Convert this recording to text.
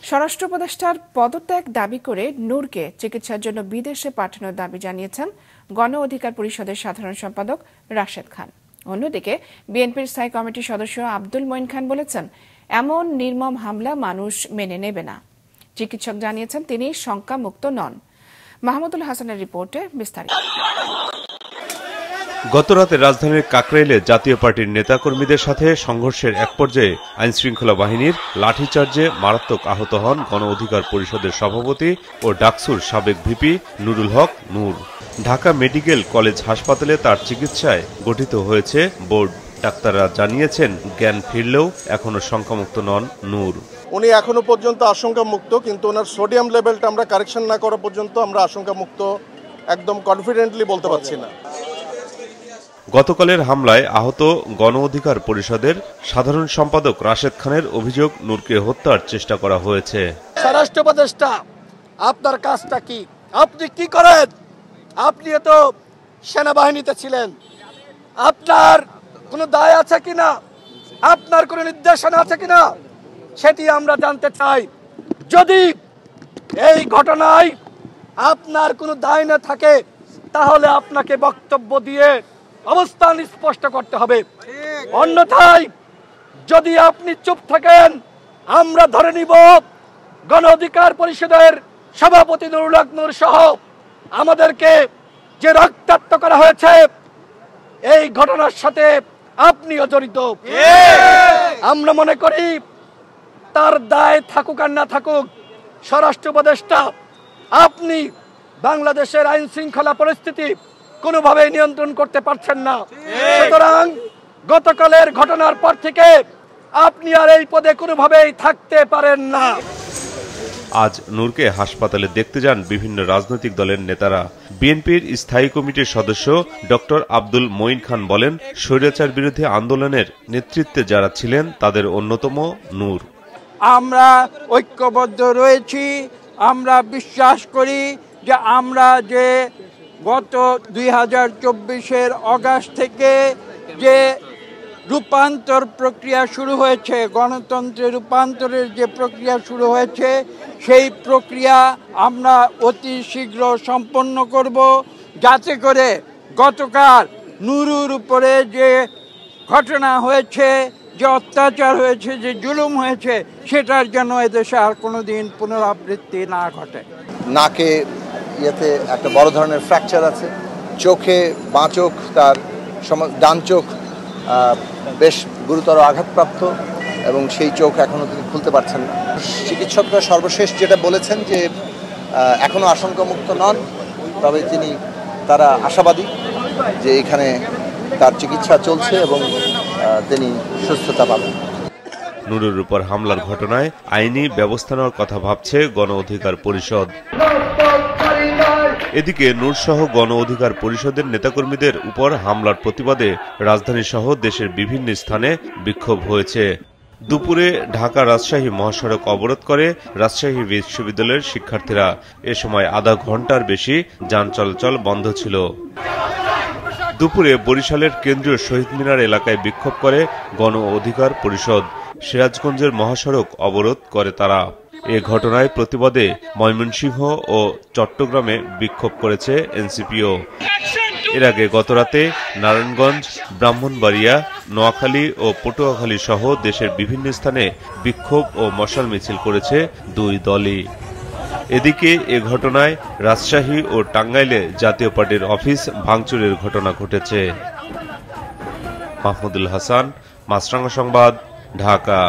স্বরাষ্ট্র উপদেষ্টার পদত্যাগ দাবি করে নূরকে চিকিৎসার জন্য বিদেশে পাঠানোর দাবি জানিয়েছেন গণ অধিকার পরিষদের সাধারণ সম্পাদক রাশেদ খান। অন্যদিকে বিএনপির স্থায়ী কমিটির সদস্য আব্দুল মঈন খান বলেছেন, এমন নির্মম হামলা মানুষ মেনে নেবে না। চিকিৎসক জানিয়েছেন তিনি শঙ্কামুক্ত নন। মাহমুদুল হাসানের রিপোর্টে বিস্তারিত। গতরাতে রাজধানীর কাকরাইলে জাতীয় পার্টির নেতাকর্মীদের সাথে সংঘর্ষের এক পর্যায়ে আইনশৃঙ্খলা বাহিনীর লাঠিচার্জে মারাত্মক আহত হন গণ অধিকার পরিষদের সভাপতি ও ডাকসুর সাবেক ভিপি নুরুল হক নূর। ঢাকা মেডিকেল কলেজ হাসপাতালে তার চিকিৎসায় গঠিত হয়েছে বোর্ড। ডাক্তাররা জানিয়েছেন জ্ঞান ফিরলেও এখনো শঙ্কামুক্ত নন নূর। উনি এখনো পর্যন্ত আশঙ্কা মুক্ত, কিন্তু ওনার সোডিয়াম লেভেলটা আমরা কারেকশন না করা পর্যন্ত আমরা আশঙ্কা মুক্ত একদম কনফিডেন্টলি বলতে পারছি না। গতকালের হামলায় আহত গণ অধিকার পরিষদের সাধারণ সম্পাদক রাশেদ খানের অভিযোগ, নূরকে হত্যার চেষ্টা করা হয়েছে। স্বরাষ্ট্র উপদেষ্টা, আপনার কাজটা কি? আপনি কি করেন? আপনি তো সেনাবাহিনীতে ছিলেন। আপনার কোনো দায় আছে কিনা, আপনার কোনো নির্দেশনা আছে কিনা, সেটি আমরা জানতে চাই। যদি এই ঘটনায় আপনার কোনো দায় না থাকে, তাহলে আপনাকে বক্তব্য দিয়ে অবস্থান স্পষ্ট করতে হবে। অন্যথায় যদি আপনি চুপ থাকেন, আমরা ধরে নিব গণ অধিকার পরিষদের সভাপতি নুরুল হক নূর সহ আমাদেরকে যে রক্তাক্ত করা হয়েছে, এই ঘটনার সাথে আপনিও জড়িত। আমরা মনে করি তার দায় থাকুক আর না থাকুক, স্বরাষ্ট্র উপদেষ্টা আপনি বাংলাদেশের আইন শৃঙ্খলা পরিস্থিতি কোনোভাবেই নিয়ন্ত্রণ করতে পারছেন না। সুতরাং গতকালের ঘটনার পর থেকে আপনি আর এই পদে কোনোভাবেই থাকতে পারেন না। আজ নূরকে হাসপাতালে দেখতে যান বিভিন্ন রাজনৈতিক দলের নেতারা। বিএনপির স্থায়ী কমিটির সদস্য ডক্টর আব্দুল মঈন খান বলেন, স্বৈরাচার বিরোধী আন্দোলনের নেতৃত্বে যারা ছিলেন তাদের অন্যতম নূর। আমরা ঐক্যবদ্ধ রয়েছি। আমরা বিশ্বাস করি যে আমরা যে গত 2024-এর অগাস্ট থেকে যে রূপান্তর প্রক্রিয়া শুরু হয়েছে, গণতন্ত্রের রূপান্তরের যে প্রক্রিয়া শুরু হয়েছে, সেই প্রক্রিয়া আমরা অতি শীঘ্র সম্পন্ন করব, যাতে করে গতকাল নূরুর উপরে যে ঘটনা হয়েছে, যে অত্যাচার হয়েছে, যে জুলুম হয়েছে, সেটার যেন এদেশে আর কোনোদিন পুনরাবৃত্তি না ঘটে। নাকে ইয়েতে একটা বড় ধরনের ফ্র্যাকচার আছে, চোখে বাঁ চোখ, তার ডান চোখ বেশ গুরুতর আঘাতপ্রাপ্ত এবং সেই চোখ এখনও তিনি খুলতে পারছেন না। চিকিৎসকরা সর্বশেষ যেটা বলেছেন যে এখনও আশঙ্কামুক্ত নন, তবে তারা আশাবাদী যে এখানে তার চিকিৎসা চলছে এবং তিনি সুস্থতা পাবেন। নূরের উপর হামলার ঘটনায় আইনি ব্যবস্থা নেওয়ার কথা ভাবছে গণ অধিকার পরিষদ। এদিকে নূরসহ গণ অধিকার পরিষদের নেতাকর্মীদের উপর হামলার প্রতিবাদে রাজধানী সহ দেশের বিভিন্ন স্থানে বিক্ষোভ হয়েছে। দুপুরে ঢাকা রাজশাহী মহাসড়ক অবরোধ করে রাজশাহী বিশ্ববিদ্যালয়ের শিক্ষার্থীরা। এ সময় আধা ঘন্টার বেশি যান চলাচল বন্ধ ছিল। দুপুরে বরিশালের কেন্দ্রীয় শহীদ মিনার এলাকায় বিক্ষোভ করে গণ অধিকার পরিষদ। সিরাজগঞ্জের মহাসড়ক অবরোধ করে তারা। এ ঘটনায় প্রতিবাদে ময়মনসিংহ ও চট্টগ্রামে বিক্ষোভ করেছে এনসিপিও। এর আগে গতরাতে নারায়ণগঞ্জ, ব্রাহ্মণবাড়িয়া, নোয়াখালী ও পটুয়াখালী সহ দেশের বিভিন্ন স্থানে বিক্ষোভ ও মশাল মিছিল করেছে দুই দলই। এদিকে এ ঘটনায় রাজশাহী ও টাঙ্গাইলে জাতীয় পার্টির অফিস ভাঙচুরের ঘটনা ঘটেছে। মাহমুদুল হাসান, মাছরাঙা সংবাদ, ঢাকা।